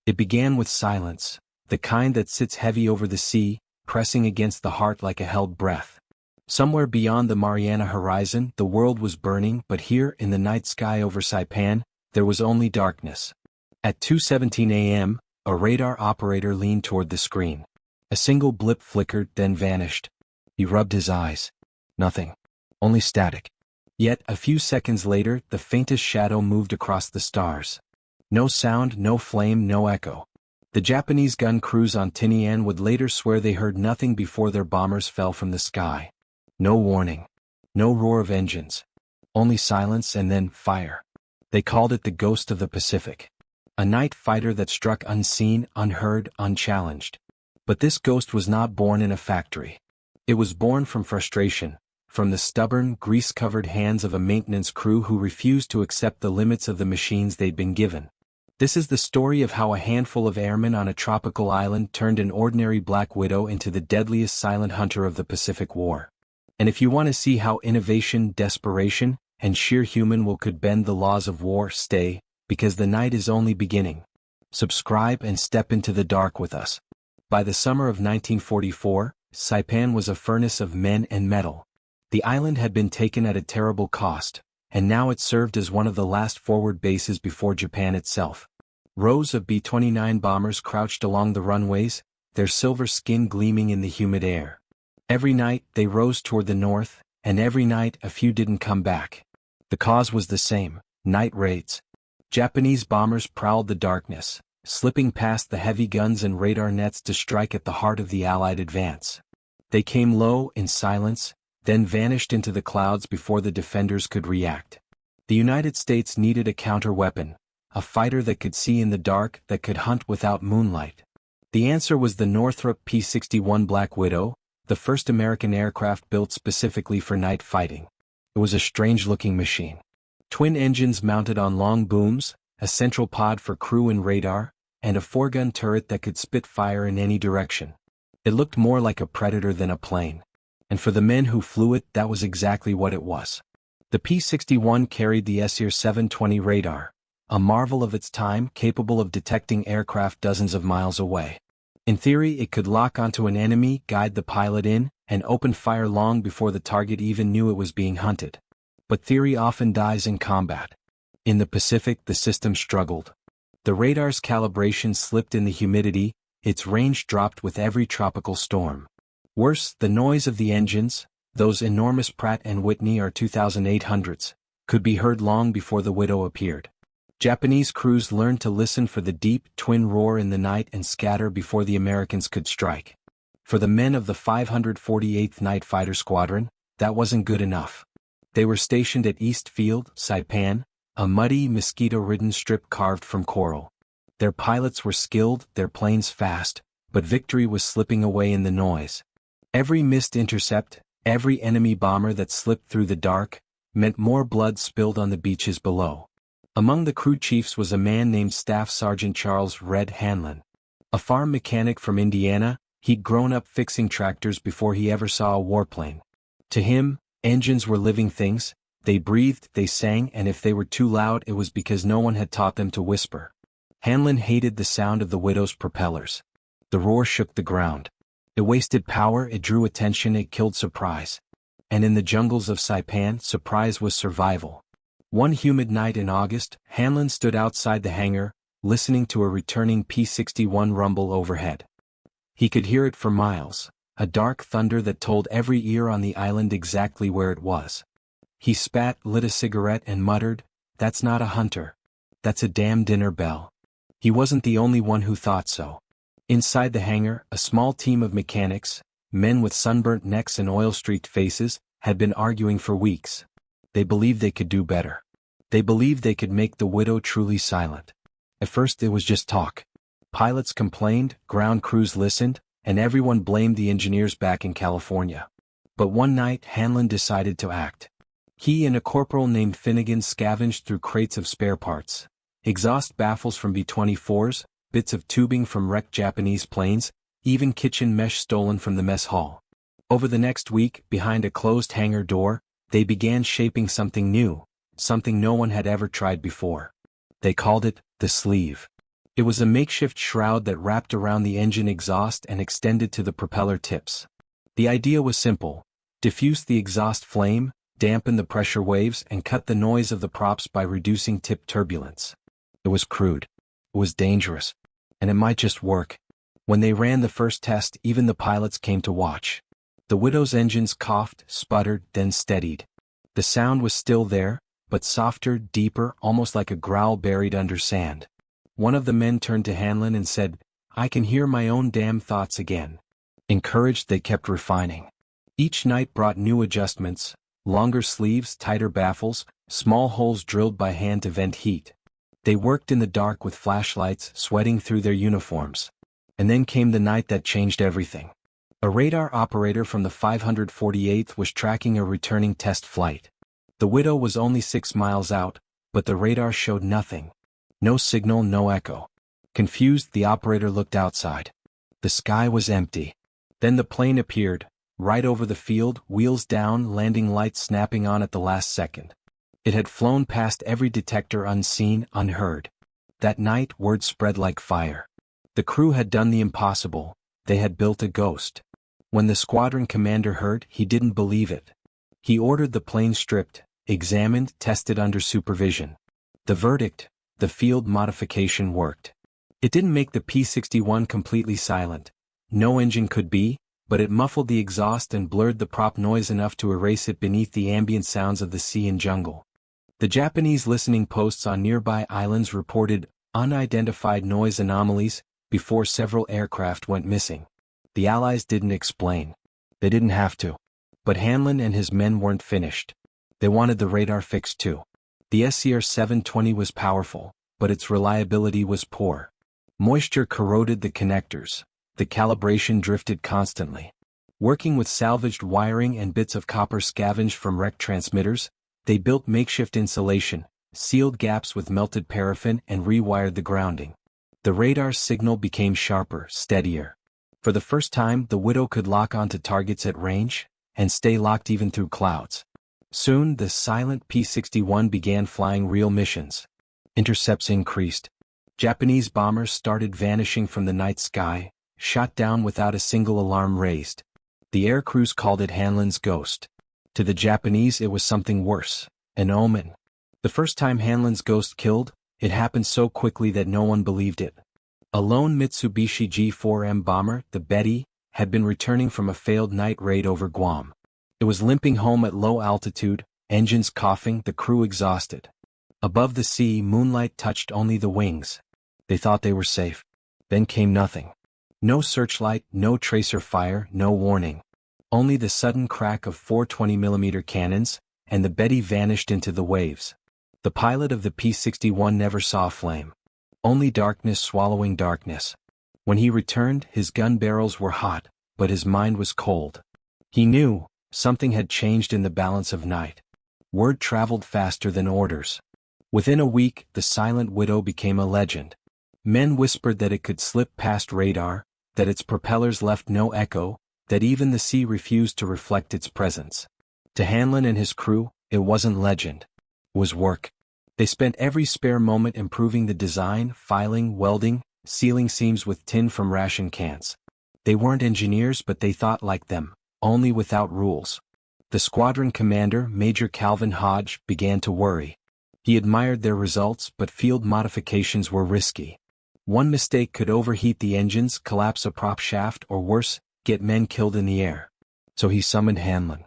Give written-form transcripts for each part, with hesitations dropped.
It began with silence, the kind that sits heavy over the sea, pressing against the heart like a held breath. Somewhere beyond the Mariana horizon, the world was burning, but here, in the night sky over Saipan, there was only darkness. At 2:17 a.m., a radar operator leaned toward the screen. A single blip flickered, then vanished. He rubbed his eyes. Nothing. Only static. Yet, a few seconds later, the faintest shadow moved across the stars. No sound, no flame, no echo. The Japanese gun crews on Tinian would later swear they heard nothing before their bombers fell from the sky. No warning. No roar of engines. Only silence and then fire. They called it the Ghost of the Pacific. A night fighter that struck unseen, unheard, unchallenged. But this ghost was not born in a factory. It was born from frustration, from the stubborn, grease-covered hands of a maintenance crew who refused to accept the limits of the machines they'd been given. This is the story of how a handful of airmen on a tropical island turned an ordinary Black Widow into the deadliest silent hunter of the Pacific War. And if you want to see how innovation, desperation, and sheer human will could bend the laws of war, stay, because the night is only beginning. Subscribe and step into the dark with us. By the summer of 1944, Saipan was a furnace of men and metal. The island had been taken at a terrible cost, and now it served as one of the last forward bases before Japan itself. Rows of B-29 bombers crouched along the runways, their silver skin gleaming in the humid air. Every night they rose toward the north, and every night a few didn't come back. The cause was the same: night raids. Japanese bombers prowled the darkness, slipping past the heavy guns and radar nets to strike at the heart of the Allied advance. They came low, in silence, then vanished into the clouds before the defenders could react. The United States needed a counter-weapon, a fighter that could see in the dark, that could hunt without moonlight. The answer was the Northrop P-61 Black Widow, the first American aircraft built specifically for night fighting. It was a strange-looking machine. Twin engines mounted on long booms, a central pod for crew and radar, and a four-gun turret that could spit fire in any direction. It looked more like a Predator than a plane. And for the men who flew it, that was exactly what it was. The P-61 carried the SR-720 radar, a marvel of its time capable of detecting aircraft dozens of miles away. In theory, it could lock onto an enemy, guide the pilot in, and open fire long before the target even knew it was being hunted. But theory often dies in combat. In the Pacific, the system struggled. The radar's calibration slipped in the humidity, its range dropped with every tropical storm. Worse, the noise of the engines, those enormous Pratt & Whitney R2800s, could be heard long before the Widow appeared. Japanese crews learned to listen for the deep, twin roar in the night and scatter before the Americans could strike. For the men of the 548th Night Fighter Squadron, that wasn't good enough. They were stationed at East Field, Saipan, a muddy, mosquito-ridden strip carved from coral. Their pilots were skilled, their planes fast, but victory was slipping away in the noise. Every missed intercept, every enemy bomber that slipped through the dark, meant more blood spilled on the beaches below. Among the crew chiefs was a man named Staff Sergeant Charles "Red" Hanlon. A farm mechanic from Indiana, he'd grown up fixing tractors before he ever saw a warplane. To him, engines were living things. They breathed, they sang, and if they were too loud, it was because no one had taught them to whisper. Hanlon hated the sound of the Widow's propellers. The roar shook the ground. It wasted power, it drew attention, it killed surprise. And in the jungles of Saipan, surprise was survival. One humid night in August, Hanlon stood outside the hangar, listening to a returning P-61 rumble overhead. He could hear it for miles, a dark thunder that told every ear on the island exactly where it was. He spat, lit a cigarette, and muttered, "That's not a hunter. That's a damn dinner bell." He wasn't the only one who thought so. Inside the hangar, a small team of mechanics, men with sunburnt necks and oil-streaked faces, had been arguing for weeks. They believed they could do better. They believed they could make the Widow truly silent. At first it was just talk. Pilots complained, ground crews listened, and everyone blamed the engineers back in California. But one night Hanlon decided to act. He and a corporal named Finnegan scavenged through crates of spare parts. Exhaust baffles from B-24s, bits of tubing from wrecked Japanese planes, even kitchen mesh stolen from the mess hall. Over the next week, behind a closed hangar door, they began shaping something new, something no one had ever tried before. They called it the sleeve. It was a makeshift shroud that wrapped around the engine exhaust and extended to the propeller tips. The idea was simple: diffuse the exhaust flame, dampen the pressure waves, and cut the noise of the props by reducing tip turbulence. It was crude. It was dangerous. And it might just work. When they ran the first test, even the pilots came to watch. The Widow's engines coughed, sputtered, then steadied. The sound was still there, but softer, deeper, almost like a growl buried under sand. One of the men turned to Hanlon and said, "I can hear my own damn thoughts again." Encouraged, they kept refining. Each night brought new adjustments: longer sleeves, tighter baffles, small holes drilled by hand to vent heat. They worked in the dark with flashlights, sweating through their uniforms. And then came the night that changed everything. A radar operator from the 548th was tracking a returning test flight. The Widow was only 6 miles out, but the radar showed nothing. No signal, no echo. Confused, the operator looked outside. The sky was empty. Then the plane appeared, right over the field, wheels down, landing lights snapping on at the last second. It had flown past every detector, unseen, unheard. That night, word spread like fire. The crew had done the impossible. They had built a ghost. When the squadron commander heard, he didn't believe it. He ordered the plane stripped, examined, tested under supervision. The verdict: the field modification worked. It didn't make the P-61 completely silent. No engine could be, but it muffled the exhaust and blurred the prop noise enough to erase it beneath the ambient sounds of the sea and jungle. The Japanese listening posts on nearby islands reported unidentified noise anomalies before several aircraft went missing. The Allies didn't explain. They didn't have to. But Hanlon and his men weren't finished. They wanted the radar fixed too. The SCR-720 was powerful, but its reliability was poor. Moisture corroded the connectors. The calibration drifted constantly. Working with salvaged wiring and bits of copper scavenged from wrecked transmitters, they built makeshift insulation, sealed gaps with melted paraffin, and rewired the grounding. The radar's signal became sharper, steadier. For the first time, the Widow could lock onto targets at range, and stay locked even through clouds. Soon, the silent P-61 began flying real missions. Intercepts increased. Japanese bombers started vanishing from the night sky, shot down without a single alarm raised. The air crews called it Hanlon's ghost. To the Japanese, it was something worse, an omen. The first time Hanlon's ghost killed, it happened so quickly that no one believed it. A lone Mitsubishi G4M bomber, the Betty, had been returning from a failed night raid over Guam. It was limping home at low altitude, engines coughing, the crew exhausted. Above the sea, moonlight touched only the wings. They thought they were safe. Then came nothing. No searchlight, no tracer fire, no warning. Only the sudden crack of 420mm cannons, and the Betty vanished into the waves. The pilot of the P-61 never saw a flame. Only darkness swallowing darkness. When he returned, his gun barrels were hot, but his mind was cold. He knew something had changed in the balance of night. Word traveled faster than orders. Within a week, the silent Widow became a legend. Men whispered that it could slip past radar, that its propellers left no echo, that even the sea refused to reflect its presence. To Hanlon and his crew, it wasn't legend. It was work. They spent every spare moment improving the design, filing, welding, sealing seams with tin from ration cans. They weren't engineers, but they thought like them, only without rules. The squadron commander, Major Calvin Hodge, began to worry. He admired their results, but field modifications were risky. One mistake could overheat the engines, collapse a prop shaft, or worse, get men killed in the air. So he summoned Hanlon.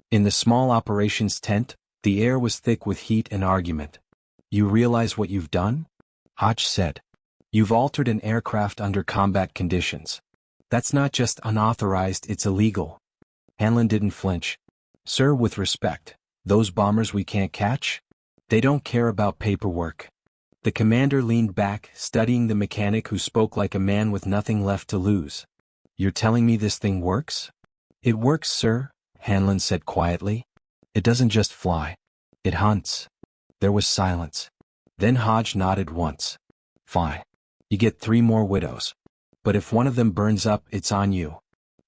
In the small operations tent, the air was thick with heat and argument. "You realize what you've done?" Hodge said. "You've altered an aircraft under combat conditions. That's not just unauthorized, it's illegal." Hanlon didn't flinch. "Sir, with respect, those bombers we can't catch? They don't care about paperwork." The commander leaned back, studying the mechanic who spoke like a man with nothing left to lose. "You're telling me this thing works?" "It works, sir," Hanlon said quietly. "It doesn't just fly. It hunts." There was silence. Then Hodge nodded once. "Fine. You get 3 more Widows. But if one of them burns up, it's on you."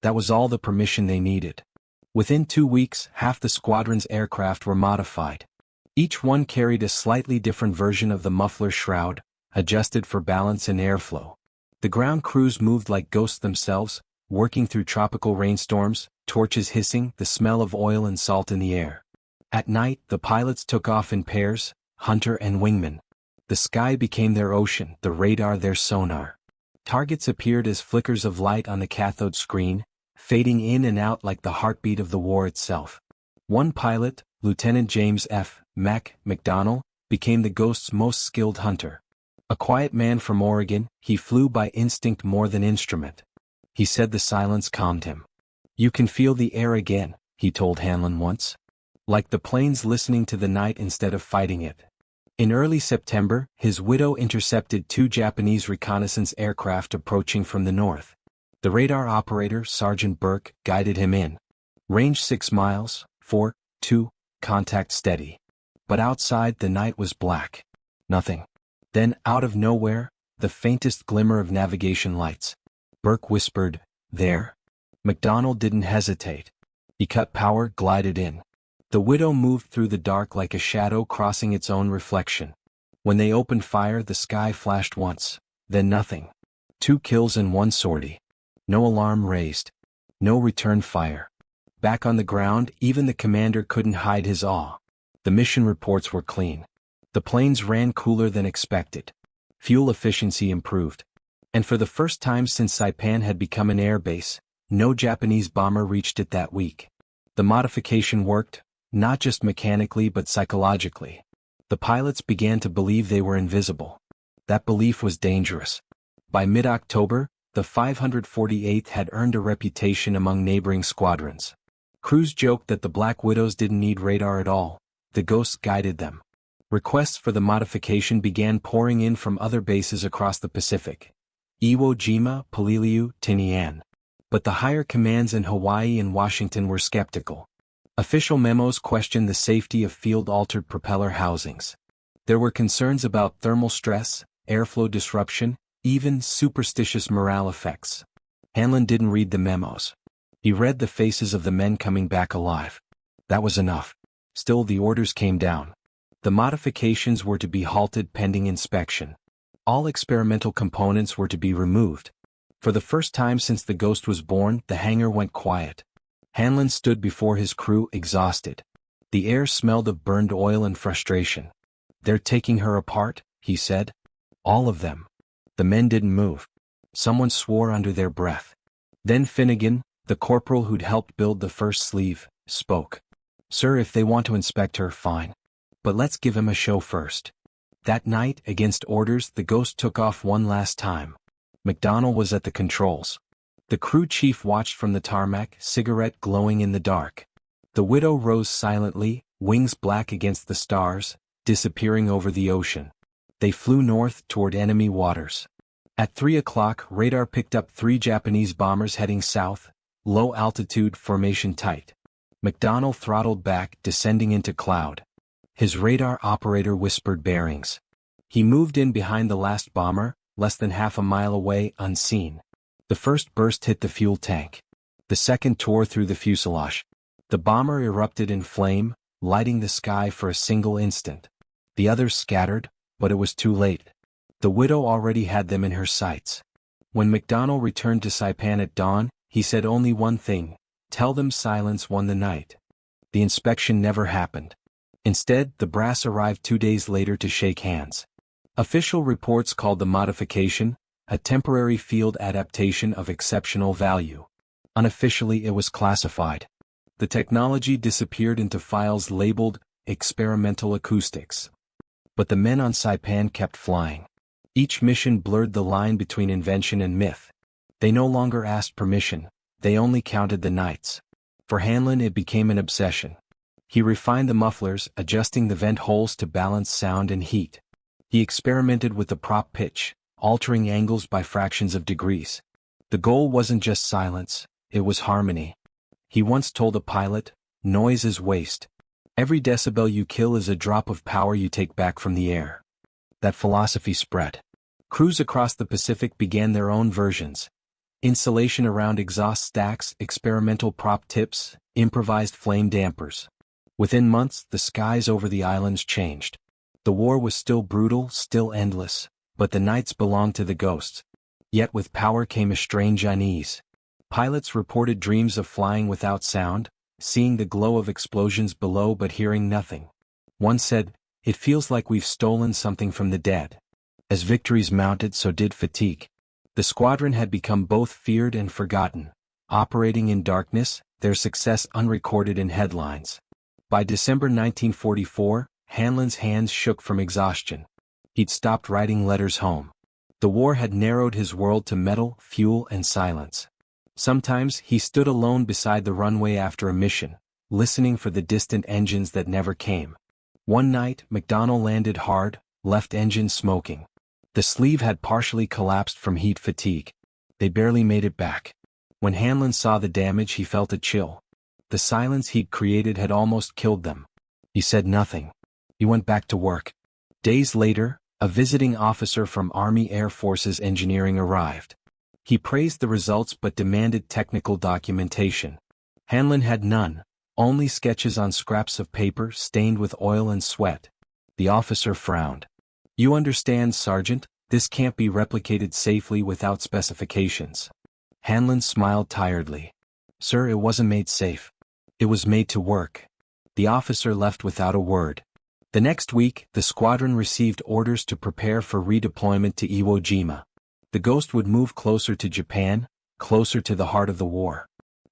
That was all the permission they needed. Within 2 weeks, half the squadron's aircraft were modified. Each one carried a slightly different version of the muffler shroud, adjusted for balance and airflow. The ground crews moved like ghosts themselves, working through tropical rainstorms, torches hissing, the smell of oil and salt in the air. At night, the pilots took off in pairs, hunter and wingman. The sky became their ocean, the radar their sonar. Targets appeared as flickers of light on the cathode screen, fading in and out like the heartbeat of the war itself. One pilot, Lieutenant James F. McDonnell, became the Ghost's most skilled hunter. A quiet man from Oregon, he flew by instinct more than instrument. He said the silence calmed him. "You can feel the air again," he told Hanlon once. "Like the planes listening to the night instead of fighting it." In early September, his Widow intercepted 2 Japanese reconnaissance aircraft approaching from the north. The radar operator, Sergeant Burke, guided him in. Range 6 miles, 4-2, contact steady. But outside the night was black. Nothing. Then, out of nowhere, the faintest glimmer of navigation lights. Burke whispered, "There." McDonnell didn't hesitate. He cut power, glided in. The Widow moved through the dark like a shadow crossing its own reflection. When they opened fire, the sky flashed once, then nothing. 2 kills and 1 sortie. No alarm raised. No return fire. Back on the ground, even the commander couldn't hide his awe. The mission reports were clean. The planes ran cooler than expected. Fuel efficiency improved. And for the first time since Saipan had become an air base, no Japanese bomber reached it that week. The modification worked, not just mechanically but psychologically. The pilots began to believe they were invisible. That belief was dangerous. By mid-October, the 548th had earned a reputation among neighboring squadrons. Crews joked that the Black Widows didn't need radar at all. The Ghosts guided them. Requests for the modification began pouring in from other bases across the Pacific. Iwo Jima, Peleliu, Tinian. But the higher commands in Hawaii and Washington were skeptical. Official memos questioned the safety of field-altered propeller housings. There were concerns about thermal stress, airflow disruption, even superstitious morale effects. Hanlon didn't read the memos. He read the faces of the men coming back alive. That was enough. Still, the orders came down. The modifications were to be halted pending inspection. All experimental components were to be removed. For the first time since the Ghost was born, the hangar went quiet. Hanlon stood before his crew, exhausted. The air smelled of burned oil and frustration. "They're taking her apart," he said. "All of them." The men didn't move. Someone swore under their breath. Then Finnegan, the corporal who'd helped build the first sleeve, spoke. "Sir, if they want to inspect her, fine. But let's give him a show first." That night, against orders, the Ghost took off one last time. McDonnell was at the controls. The crew chief watched from the tarmac, cigarette glowing in the dark. The Widow rose silently, wings black against the stars, disappearing over the ocean. They flew north toward enemy waters. At 3 o'clock, radar picked up 3 Japanese bombers heading south, low altitude, formation tight. McDonnell throttled back, descending into cloud. His radar operator whispered bearings. He moved in behind the last bomber, less than half a mile away, unseen. The first burst hit the fuel tank. The second tore through the fuselage. The bomber erupted in flame, lighting the sky for a single instant. The others scattered, but it was too late. The Widow already had them in her sights. When McDonnell returned to Saipan at dawn, he said only one thing: tell them silence won the night. The inspection never happened. Instead, the brass arrived 2 days later to shake hands. Official reports called the modification a temporary field adaptation of exceptional value. Unofficially, it was classified. The technology disappeared into files labeled experimental acoustics. But the men on Saipan kept flying. Each mission blurred the line between invention and myth. They no longer asked permission, they only counted the nights. For Hanlon, it became an obsession. He refined the mufflers, adjusting the vent holes to balance sound and heat. He experimented with the prop pitch, altering angles by fractions of degrees. The goal wasn't just silence, it was harmony. He once told a pilot, "Noise is waste. Every decibel you kill is a drop of power you take back from the air." That philosophy spread. Crews across the Pacific began their own versions. Insulation around exhaust stacks, experimental prop tips, improvised flame dampers. Within months, the skies over the islands changed. The war was still brutal, still endless, but the nights belonged to the ghosts. Yet with power came a strange unease. Pilots reported dreams of flying without sound, seeing the glow of explosions below but hearing nothing. One said, "It feels like we've stolen something from the dead." As victories mounted, so did fatigue. The squadron had become both feared and forgotten. Operating in darkness, their success unrecorded in headlines. By December 1944, Hanlon's hands shook from exhaustion. He'd stopped writing letters home. The war had narrowed his world to metal, fuel, and silence. Sometimes he stood alone beside the runway after a mission, listening for the distant engines that never came. One night, McDonnell landed hard, left engine smoking. The sleeve had partially collapsed from heat fatigue. They barely made it back. When Hanlon saw the damage, he felt a chill. The silence he'd created had almost killed them. He said nothing. He went back to work. Days later, a visiting officer from Army Air Forces Engineering arrived. He praised the results but demanded technical documentation. Hanlon had none, only sketches on scraps of paper stained with oil and sweat. The officer frowned. "You understand, Sergeant, this can't be replicated safely without specifications." Hanlon smiled tiredly. "Sir, it wasn't made safe. It was made to work." The officer left without a word. The next week, the squadron received orders to prepare for redeployment to Iwo Jima. The Ghost would move closer to Japan, closer to the heart of the war.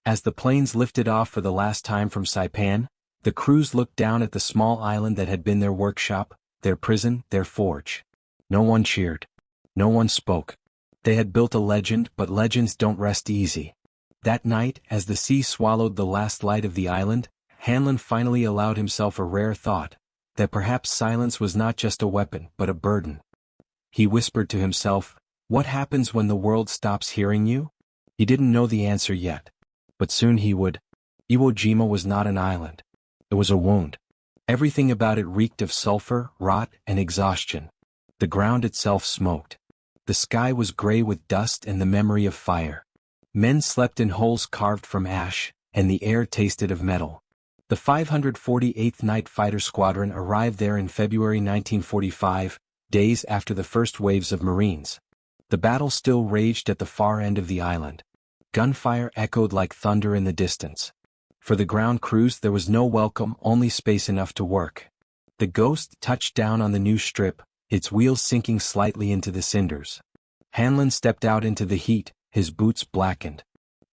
As the planes lifted off for the last time from Saipan, the crews looked down at the small island that had been their workshop, their prison, their forge. No one cheered. No one spoke. They had built a legend, but legends don't rest easy. That night, as the sea swallowed the last light of the island, Hanlon finally allowed himself a rare thought, that perhaps silence was not just a weapon, but a burden. He whispered to himself, "What happens when the world stops hearing you?" He didn't know the answer yet. But soon he would. Iwo Jima was not an island. It was a wound. Everything about it reeked of sulfur, rot, and exhaustion. The ground itself smoked. The sky was gray with dust and the memory of fire. Men slept in holes carved from ash, and the air tasted of metal. The 548th Night Fighter Squadron arrived there in February 1945, days after the first waves of Marines. The battle still raged at the far end of the island. Gunfire echoed like thunder in the distance. For the ground crews there was no welcome, only space enough to work. The Ghost touched down on the new strip, its wheels sinking slightly into the cinders. Hanlon stepped out into the heat, his boots blackened.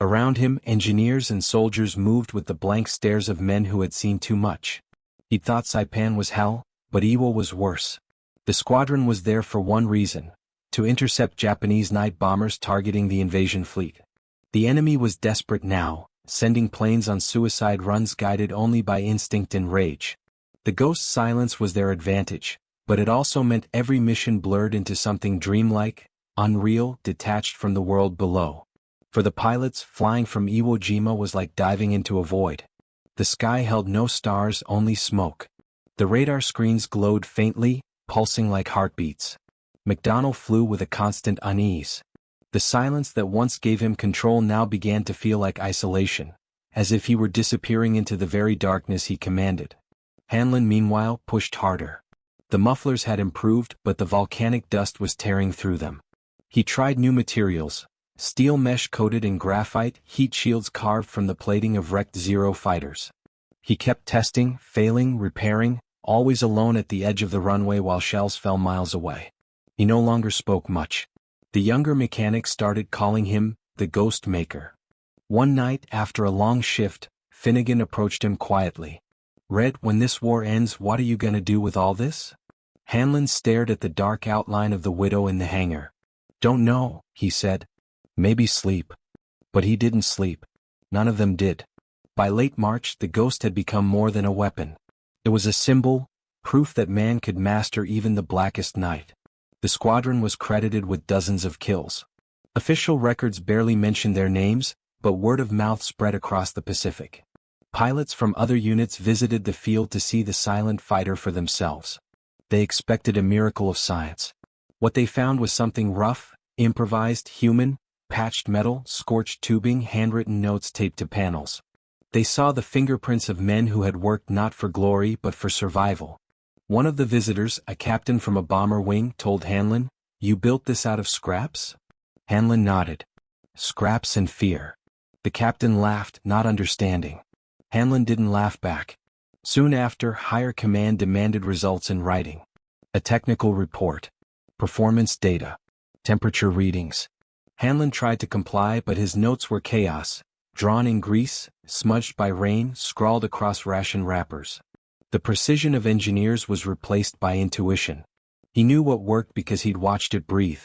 Around him, engineers and soldiers moved with the blank stares of men who had seen too much. He'd thought Saipan was hell, but Iwo was worse. The squadron was there for one reason: to intercept Japanese night bombers targeting the invasion fleet. The enemy was desperate now, sending planes on suicide runs guided only by instinct and rage. The Ghost's silence was their advantage, but it also meant every mission blurred into something dreamlike, unreal, detached from the world below. For the pilots, flying from Iwo Jima was like diving into a void. The sky held no stars, only smoke. The radar screens glowed faintly, pulsing like heartbeats. McDonnell flew with a constant unease. The silence that once gave him control now began to feel like isolation, as if he were disappearing into the very darkness he commanded. Hanlon, meanwhile, pushed harder. The mufflers had improved, but the volcanic dust was tearing through them. He tried new materials: steel mesh coated in graphite, heat shields carved from the plating of wrecked Zero fighters. He kept testing, failing, repairing, always alone at the edge of the runway while shells fell miles away. He no longer spoke much. The younger mechanics started calling him the Ghost Maker. One night, after a long shift, Finnegan approached him quietly. "Red, when this war ends, what are you gonna do with all this?" Hanlon stared at the dark outline of the Widow in the hangar. "Don't know," he said. "Maybe sleep." But he didn't sleep. None of them did. By late March, the Ghost had become more than a weapon. It was a symbol, proof that man could master even the blackest night. The squadron was credited with dozens of kills. Official records barely mentioned their names, but word of mouth spread across the Pacific. Pilots from other units visited the field to see the silent fighter for themselves. They expected a miracle of science. What they found was something rough, improvised, human: patched metal, scorched tubing, handwritten notes taped to panels. They saw the fingerprints of men who had worked not for glory but for survival. One of the visitors, a captain from a bomber wing, told Hanlon, You built this out of scraps? Hanlon nodded. Scraps and fear. The captain laughed, not understanding. Hanlon didn't laugh back. Soon after, higher command demanded results in writing. A technical report. Performance data. Temperature readings. Hanlon tried to comply, but his notes were chaos, drawn in grease, smudged by rain, scrawled across ration wrappers. The precision of engineers was replaced by intuition. He knew what worked because he'd watched it breathe.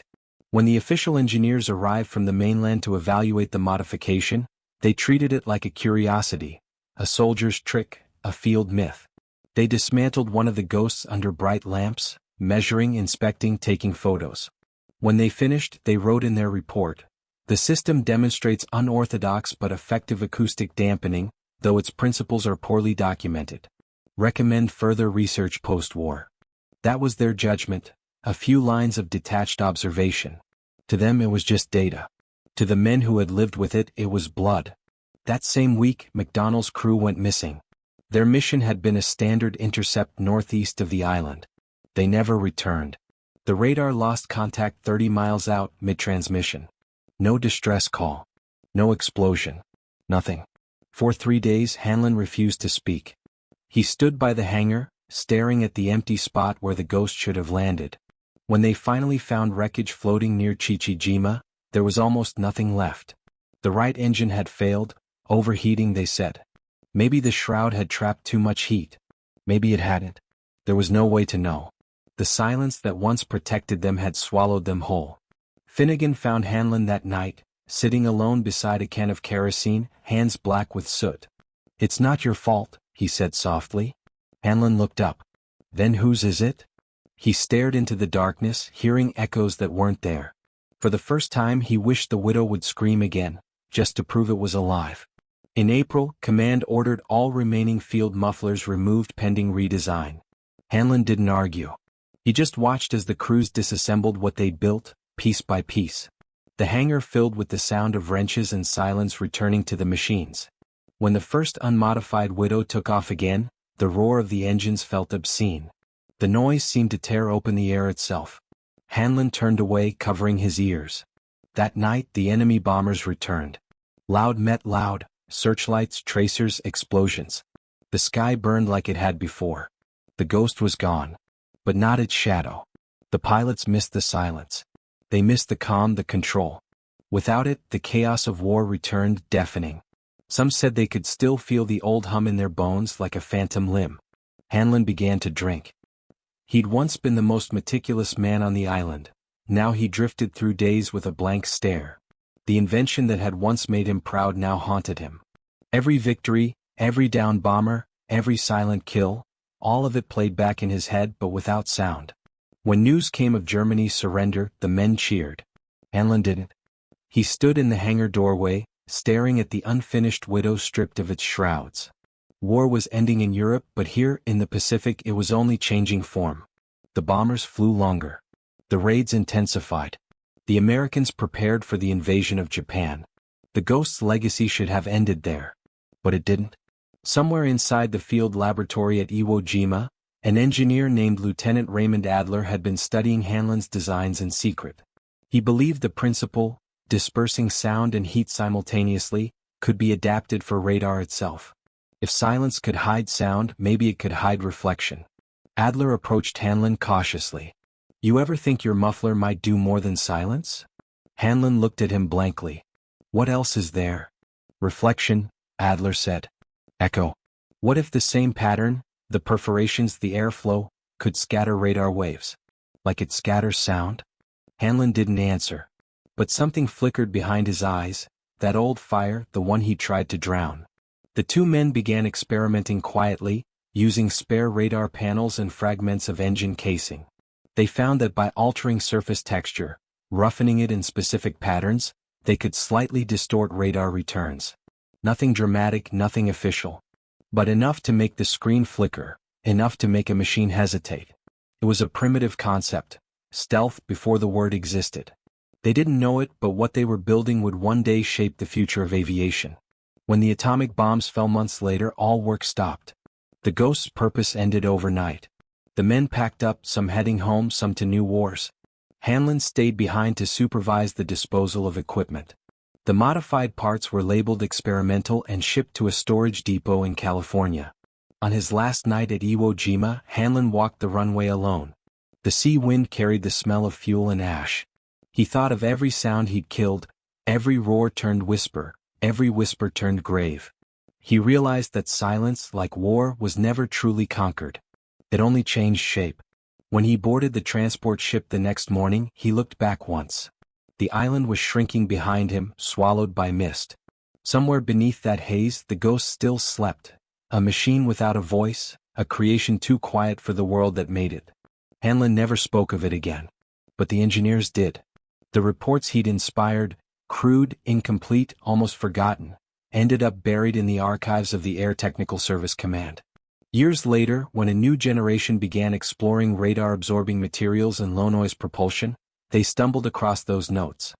When the official engineers arrived from the mainland to evaluate the modification, they treated it like a curiosity, a soldier's trick, a field myth. They dismantled one of the ghosts under bright lamps, measuring, inspecting, taking photos. When they finished, they wrote in their report, "The system demonstrates unorthodox but effective acoustic dampening, though its principles are poorly documented. Recommend further research post-war." That was their judgment, a few lines of detached observation. To them it was just data. To the men who had lived with it, it was blood. That same week, McDonnell's crew went missing. Their mission had been a standard intercept northeast of the island. They never returned. The radar lost contact 30 miles out, mid-transmission. No distress call. No explosion. Nothing. For 3 days, Hanlon refused to speak. He stood by the hangar, staring at the empty spot where the ghost should have landed. When they finally found wreckage floating near Iwo Jima, there was almost nothing left. The right engine had failed, overheating, they said. Maybe the shroud had trapped too much heat. Maybe it hadn't. There was no way to know. The silence that once protected them had swallowed them whole. Finnegan found Hanlon that night, sitting alone beside a can of kerosene, hands black with soot. "It's not your fault," he said softly. Hanlon looked up. "Then whose is it?" He stared into the darkness, hearing echoes that weren't there. For the first time he wished the widow would scream again, just to prove it was alive. In April, command ordered all remaining field mufflers removed pending redesign. Hanlon didn't argue. He just watched as the crews disassembled what they'd built, piece by piece. The hangar filled with the sound of wrenches and silence returning to the machines. When the first unmodified Widow took off again, the roar of the engines felt obscene. The noise seemed to tear open the air itself. Hanlon turned away, covering his ears. That night the enemy bombers returned. Loud met loud, searchlights, tracers, explosions. The sky burned like it had before. The ghost was gone. But not its shadow. The pilots missed the silence. They missed the calm, the control. Without it, the chaos of war returned, deafening. Some said they could still feel the old hum in their bones like a phantom limb. Hanlon began to drink. He'd once been the most meticulous man on the island. Now he drifted through days with a blank stare. The invention that had once made him proud now haunted him. Every victory, every downed bomber, every silent kill, all of it played back in his head but without sound. When news came of Germany's surrender, the men cheered. Hanlon didn't. He stood in the hangar doorway, staring at the unfinished Widow stripped of its shrouds. War was ending in Europe, but here, in the Pacific, it was only changing form. The bombers flew longer. The raids intensified. The Americans prepared for the invasion of Japan. The Ghost's legacy should have ended there. But it didn't. Somewhere inside the field laboratory at Iwo Jima, an engineer named Lieutenant Raymond Adler had been studying Hanlon's designs in secret. He believed the principle, dispersing sound and heat simultaneously, could be adapted for radar itself. If silence could hide sound, maybe it could hide reflection. Adler approached Hanlon cautiously. "You ever think your muffler might do more than silence?" Hanlon looked at him blankly. "What else is there?" "Reflection," Adler said. "Echo. What if the same pattern, the perforations, the airflow, could scatter radar waves? Like it scatters sound?" Hanlon didn't answer. But something flickered behind his eyes, that old fire, the one he tried to drown. The two men began experimenting quietly, using spare radar panels and fragments of engine casing. They found that by altering surface texture, roughening it in specific patterns, they could slightly distort radar returns. Nothing dramatic, nothing official. But enough to make the screen flicker, enough to make a machine hesitate. It was a primitive concept, stealth before the word existed. They didn't know it, but what they were building would one day shape the future of aviation. When the atomic bombs fell months later, all work stopped. The Ghost's purpose ended overnight. The men packed up, some heading home, some to new wars. Hanlon stayed behind to supervise the disposal of equipment. The modified parts were labeled experimental and shipped to a storage depot in California. On his last night at Iwo Jima, Hanlon walked the runway alone. The sea wind carried the smell of fuel and ash. He thought of every sound he'd killed, every roar turned whisper, every whisper turned grave. He realized that silence, like war, was never truly conquered. It only changed shape. When he boarded the transport ship the next morning, he looked back once. The island was shrinking behind him, swallowed by mist. Somewhere beneath that haze, the ghost still slept. A machine without a voice, a creation too quiet for the world that made it. Hanlon never spoke of it again. But the engineers did. The reports he'd inspired, crude, incomplete, almost forgotten, ended up buried in the archives of the Air Technical Service Command. Years later, when a new generation began exploring radar-absorbing materials and low-noise propulsion, they stumbled across those notes.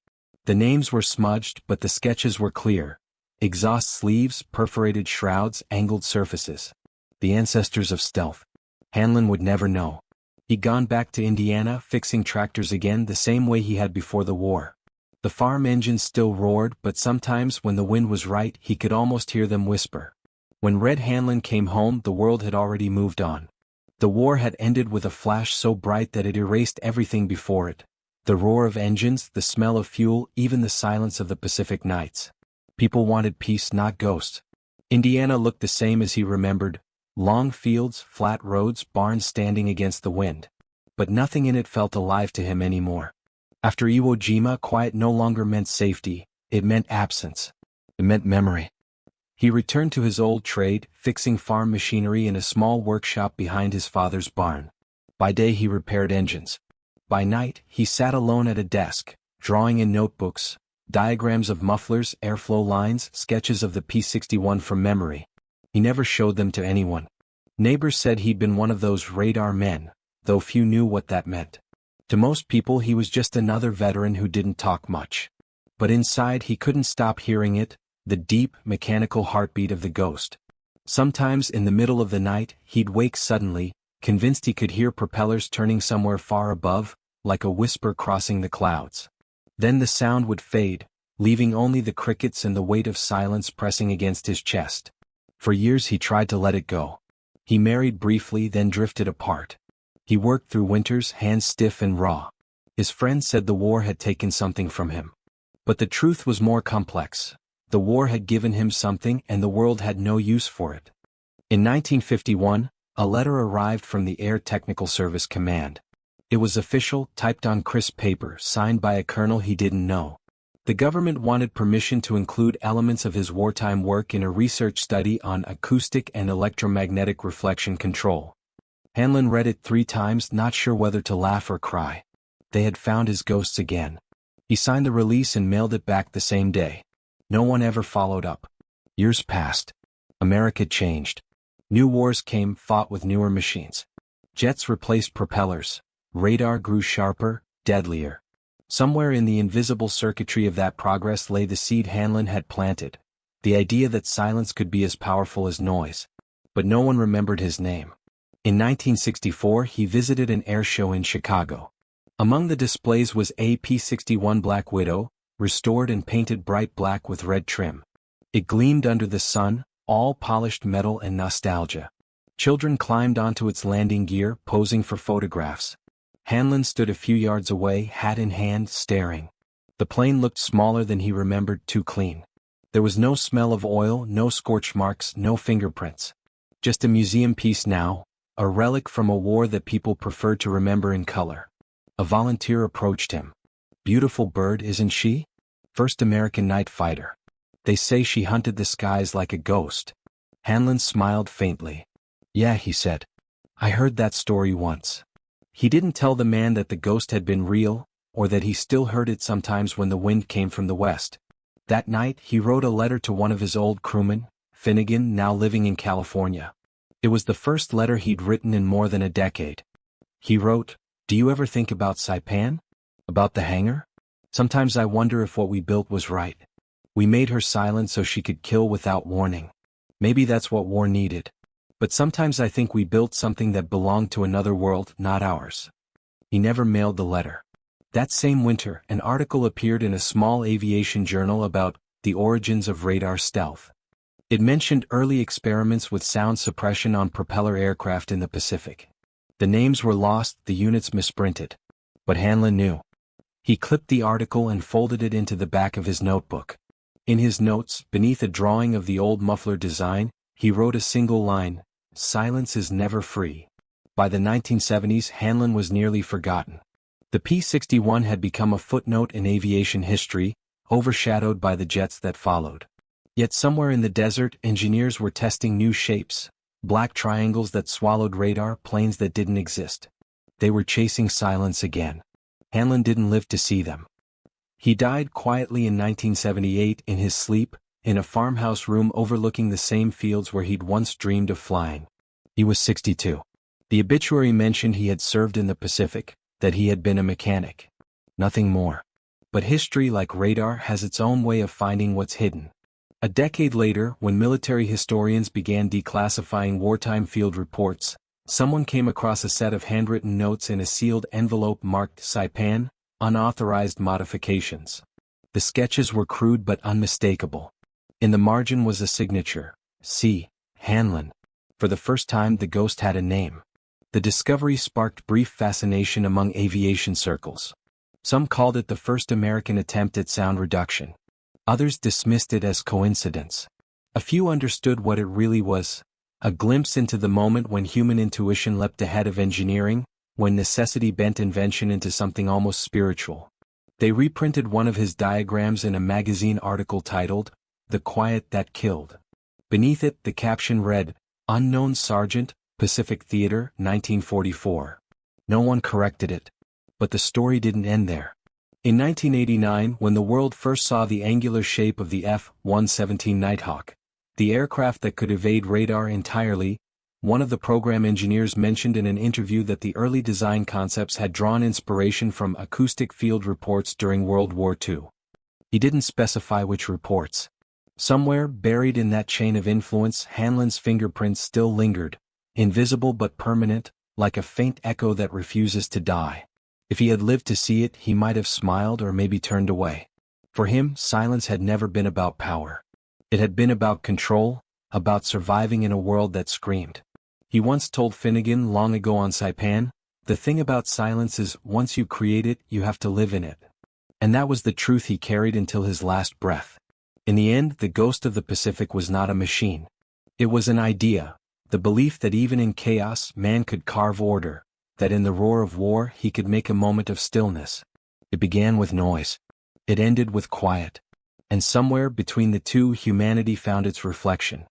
The names were smudged, but the sketches were clear. Exhaust sleeves, perforated shrouds, angled surfaces. The ancestors of stealth. Hanlon would never know. He'd gone back to Indiana, fixing tractors again the same way he had before the war. The farm engines still roared, but sometimes when the wind was right, he could almost hear them whisper. When Red Hanlon came home, the world had already moved on. The war had ended with a flash so bright that it erased everything before it. The roar of engines, the smell of fuel, even the silence of the Pacific nights. People wanted peace, not ghosts. Indiana looked the same as he remembered. Long fields, flat roads, barns standing against the wind. But nothing in it felt alive to him anymore. After Iwo Jima, quiet no longer meant safety, it meant absence. It meant memory. He returned to his old trade, fixing farm machinery in a small workshop behind his father's barn. By day he repaired engines. By night, he sat alone at a desk, drawing in notebooks, diagrams of mufflers, airflow lines, sketches of the P-61 from memory. He never showed them to anyone. Neighbors said he'd been one of those radar men, though few knew what that meant. To most people he was just another veteran who didn't talk much. But inside he couldn't stop hearing it, the deep, mechanical heartbeat of the ghost. Sometimes in the middle of the night, he'd wake suddenly, convinced he could hear propellers turning somewhere far above, like a whisper crossing the clouds. Then the sound would fade, leaving only the crickets and the weight of silence pressing against his chest. For years he tried to let it go. He married briefly, then drifted apart. He worked through winters, hands stiff and raw. His friends said the war had taken something from him. But the truth was more complex. The war had given him something and the world had no use for it. In 1951, a letter arrived from the Air Technical Service Command. It was official, typed on crisp paper, signed by a colonel he didn't know. The government wanted permission to include elements of his wartime work in a research study on acoustic and electromagnetic reflection control. Hanlon read it 3 times, not sure whether to laugh or cry. They had found his ghosts again. He signed the release and mailed it back the same day. No one ever followed up. Years passed. America changed. New wars came, fought with newer machines. Jets replaced propellers. Radar grew sharper, deadlier. Somewhere in the invisible circuitry of that progress lay the seed Hanlon had planted. The idea that silence could be as powerful as noise. But no one remembered his name. In 1964 he visited an air show in Chicago. Among the displays was a P-61 Black Widow, restored and painted bright black with red trim. It gleamed under the sun, all polished metal and nostalgia. Children climbed onto its landing gear, posing for photographs. Hanlon stood a few yards away, hat in hand, staring. The plane looked smaller than he remembered, too clean. There was no smell of oil, no scorch marks, no fingerprints. Just a museum piece now, a relic from a war that people preferred to remember in color. A volunteer approached him. "Beautiful bird, isn't she? First American night fighter. They say she hunted the skies like a ghost." Hanlon smiled faintly. "Yeah," he said. "I heard that story once." He didn't tell the man that the ghost had been real, or that he still heard it sometimes when the wind came from the west. That night, he wrote a letter to one of his old crewmen, Finnegan, now living in California. It was the first letter he'd written in more than a decade. He wrote, "Do you ever think about Saipan? About the hangar? Sometimes I wonder if what we built was right. We made her silent so she could kill without warning. Maybe that's what war needed. But sometimes I think we built something that belonged to another world, not ours." He never mailed the letter. That same winter, an article appeared in a small aviation journal about the origins of radar stealth. It mentioned early experiments with sound suppression on propeller aircraft in the Pacific. The names were lost, the units misprinted. But Hanlon knew. He clipped the article and folded it into the back of his notebook. In his notes, beneath a drawing of the old muffler design, he wrote a single line, "Silence is never free." By the 1970s, Hanlon was nearly forgotten. The P-61 had become a footnote in aviation history, overshadowed by the jets that followed. Yet somewhere in the desert, engineers were testing new shapes, black triangles that swallowed radar, planes that didn't exist. They were chasing silence again. Hanlon didn't live to see them. He died quietly in 1978 in his sleep, in a farmhouse room overlooking the same fields where he'd once dreamed of flying. He was 62. The obituary mentioned he had served in the Pacific, that he had been a mechanic. Nothing more. But history, like radar, has its own way of finding what's hidden. A decade later, when military historians began declassifying wartime field reports, someone came across a set of handwritten notes in a sealed envelope marked Saipan, unauthorized modifications. The sketches were crude but unmistakable. In the margin was a signature, C. Hanlon. For the first time, the ghost had a name. The discovery sparked brief fascination among aviation circles. Some called it the first American attempt at sound reduction. Others dismissed it as coincidence. A few understood what it really was, a glimpse into the moment when human intuition leapt ahead of engineering, when necessity bent invention into something almost spiritual. They reprinted one of his diagrams in a magazine article titled, "The Quiet That Killed." Beneath it, the caption read, "Unknown Sergeant, Pacific Theater, 1944. No one corrected it. But the story didn't end there. In 1989, when the world first saw the angular shape of the F-117 Nighthawk, the aircraft that could evade radar entirely, one of the program engineers mentioned in an interview that the early design concepts had drawn inspiration from acoustic field reports during World War II. He didn't specify which reports. Somewhere, buried in that chain of influence, Hanlon's fingerprints still lingered, invisible but permanent, like a faint echo that refuses to die. If he had lived to see it, he might have smiled or maybe turned away. For him, silence had never been about power. It had been about control, about surviving in a world that screamed. He once told Finnegan long ago on Saipan, "The thing about silence is, once you create it, you have to live in it." And that was the truth he carried until his last breath. In the end, the ghost of the Pacific was not a machine. It was an idea, the belief that even in chaos, man could carve order, that in the roar of war he could make a moment of stillness. It began with noise. It ended with quiet. And somewhere between the two, humanity found its reflection.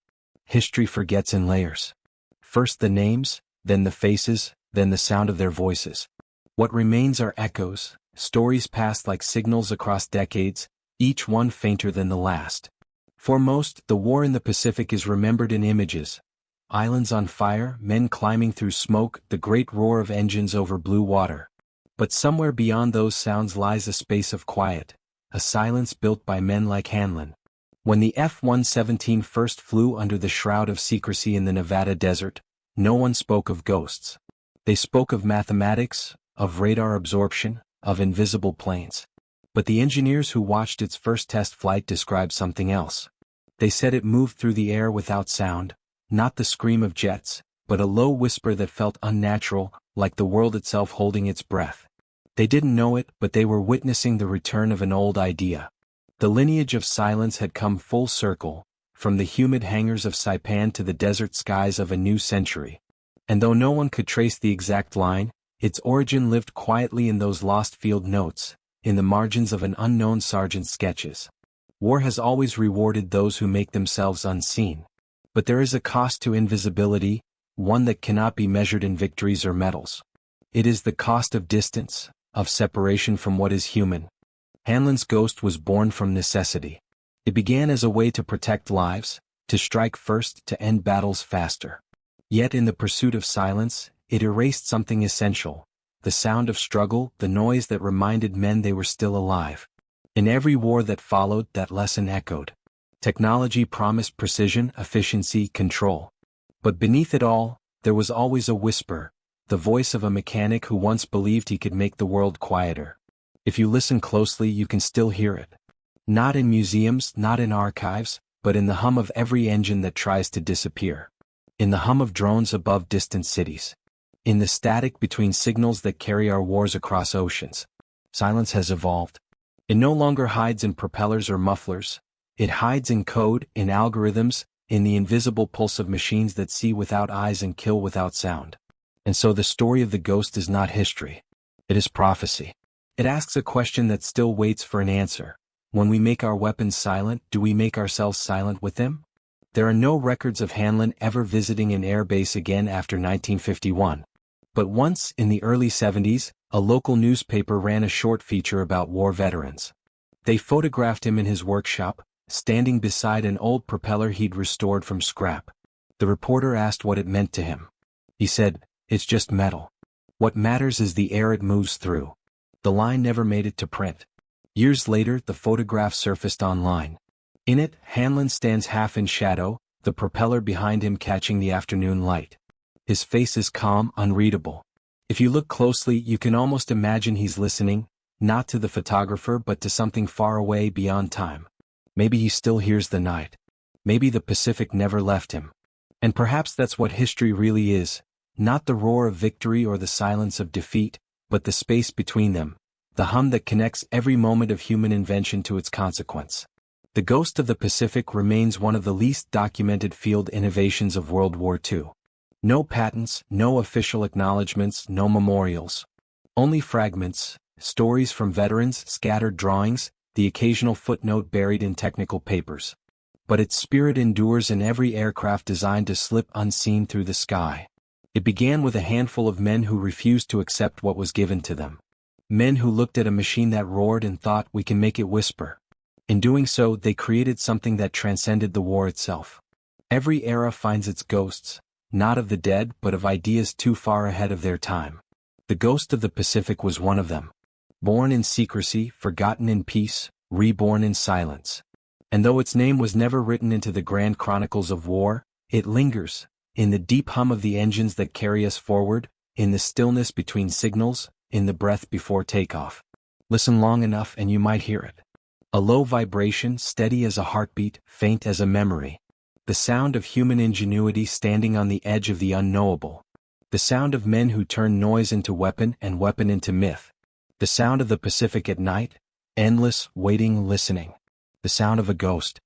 History forgets in layers. First the names, then the faces, then the sound of their voices. What remains are echoes, stories passed like signals across decades, each one fainter than the last. For most, the war in the Pacific is remembered in images. Islands on fire, men climbing through smoke, the great roar of engines over blue water. But somewhere beyond those sounds lies a space of quiet, a silence built by men like Hanlon. When the F-117 first flew under the shroud of secrecy in the Nevada desert, no one spoke of ghosts. They spoke of mathematics, of radar absorption, of invisible planes. But the engineers who watched its first test flight described something else. They said it moved through the air without sound, not the scream of jets, but a low whisper that felt unnatural, like the world itself holding its breath. They didn't know it, but they were witnessing the return of an old idea. The lineage of silence had come full circle, from the humid hangars of Saipan to the desert skies of a new century. And though no one could trace the exact line, its origin lived quietly in those lost field notes, in the margins of an unknown sergeant's sketches. War has always rewarded those who make themselves unseen. But there is a cost to invisibility, one that cannot be measured in victories or medals. It is the cost of distance, of separation from what is human. Hanlon's ghost was born from necessity. It began as a way to protect lives, to strike first, to end battles faster. Yet in the pursuit of silence, it erased something essential, the sound of struggle, the noise that reminded men they were still alive. In every war that followed, that lesson echoed. Technology promised precision, efficiency, control. But beneath it all, there was always a whisper, the voice of a mechanic who once believed he could make the world quieter. If you listen closely, you can still hear it. Not in museums, not in archives, but in the hum of every engine that tries to disappear. In the hum of drones above distant cities. In the static between signals that carry our wars across oceans. Silence has evolved. It no longer hides in propellers or mufflers. It hides in code, in algorithms, in the invisible pulse of machines that see without eyes and kill without sound. And so the story of the ghost is not history. It is prophecy. It asks a question that still waits for an answer. When we make our weapons silent, do we make ourselves silent with them? There are no records of Hanlon ever visiting an air base again after 1951. But once, in the early 70s, a local newspaper ran a short feature about war veterans. They photographed him in his workshop, standing beside an old propeller he'd restored from scrap. The reporter asked what it meant to him. He said, "It's just metal. What matters is the air it moves through." The line never made it to print. Years later, the photograph surfaced online. In it, Hanlon stands half in shadow, the propeller behind him catching the afternoon light. His face is calm, unreadable. If you look closely, you can almost imagine he's listening, not to the photographer but to something far away beyond time. Maybe he still hears the night. Maybe the Pacific never left him. And perhaps that's what history really is, not the roar of victory or the silence of defeat, but the space between them, the hum that connects every moment of human invention to its consequence. The ghost of the Pacific remains one of the least documented field innovations of World War II. No patents, no official acknowledgments, no memorials. Only fragments, stories from veterans, scattered drawings, the occasional footnote buried in technical papers. But its spirit endures in every aircraft designed to slip unseen through the sky. It began with a handful of men who refused to accept what was given to them. Men who looked at a machine that roared and thought, "We can make it whisper." In doing so, they created something that transcended the war itself. Every era finds its ghosts, not of the dead but of ideas too far ahead of their time. The ghost of the Pacific was one of them. Born in secrecy, forgotten in peace, reborn in silence. And though its name was never written into the grand chronicles of war, it lingers, in the deep hum of the engines that carry us forward, in the stillness between signals, in the breath before takeoff. Listen long enough and you might hear it. A low vibration, steady as a heartbeat, faint as a memory. The sound of human ingenuity standing on the edge of the unknowable. The sound of men who turn noise into weapon and weapon into myth. The sound of the Pacific at night, endless, waiting, listening. The sound of a ghost,